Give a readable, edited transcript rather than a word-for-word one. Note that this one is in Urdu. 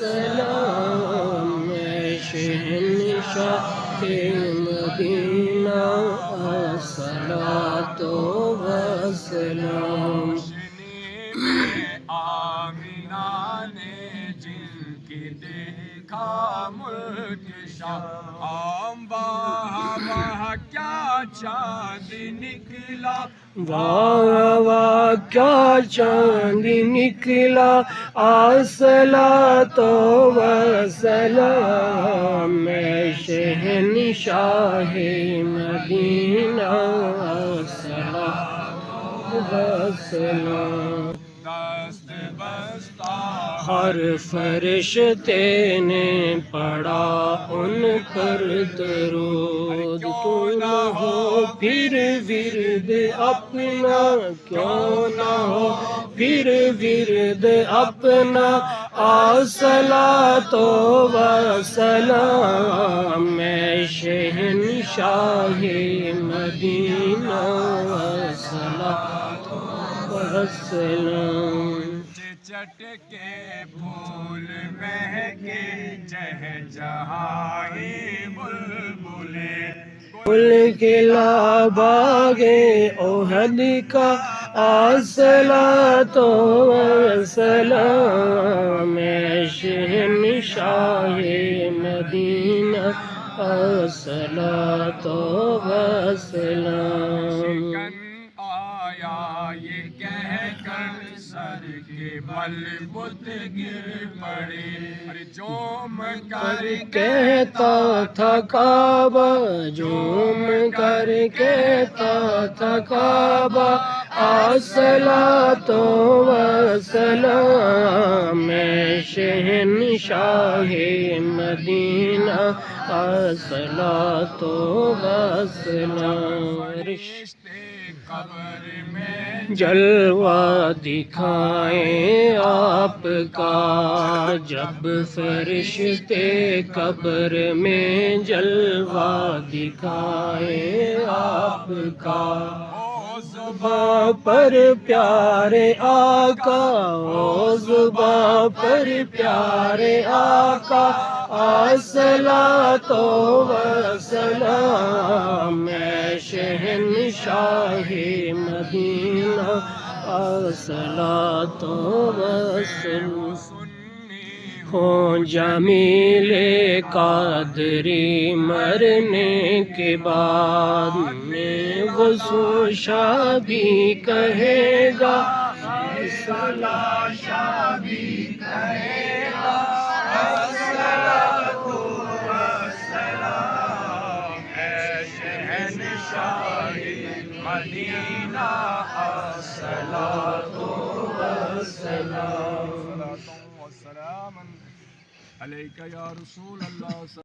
وسلام شہنشاہ مدینہ الصلاۃ وسلام آمینہ نے جن کی دیکھا ملک شاہ واہ واہ کیا چاند نکلا واہ واہ کیا چاند نکلا الصلاۃ وسلام شہنشاہ مدینہ الصلاۃ وسلام دست بستہ ہر فرشتے نے پڑھا ان پر درود کیوں نہ ہو پھر ورد اپنا کیوں نہ ہو پھر ورد اپنا الصلاۃ وسلام شہنشاہ مدینہ الصلاۃ وسلام چٹ کے پھول مہکے جہائی بلبلے پھول کھلا باغے احد کا الصلاۃ وسلام شہنشاہ مدینہ الصلاۃ وسلام شکن آیا یہ کہہ کر سر کے بل بت گر پڑے جوم کر کہتا تھا کعبہ جھوم کر کہتا تھا کعبہ الصلاۃ وسلام شہنشاہ مدینہ الصلاۃ وسلام رشتے قبر میں جلوہ دکھائیں آپ کا جب فرشتے قبر میں جلوہ دکھائیں آپ کا زباں پر پیارے آقا او زباں پر پیارے آقا الصلاۃ وسلام شہنشاہ مدینہ الصلاۃ وسلام ہوں جمیل قادری مرنے کے بعد میں وضو شادی کہے گا شادی کہے گا الصلاۃ وسلام شہنشاہ مدینہ الصلاۃ وسلام علیک یا رسول اللہ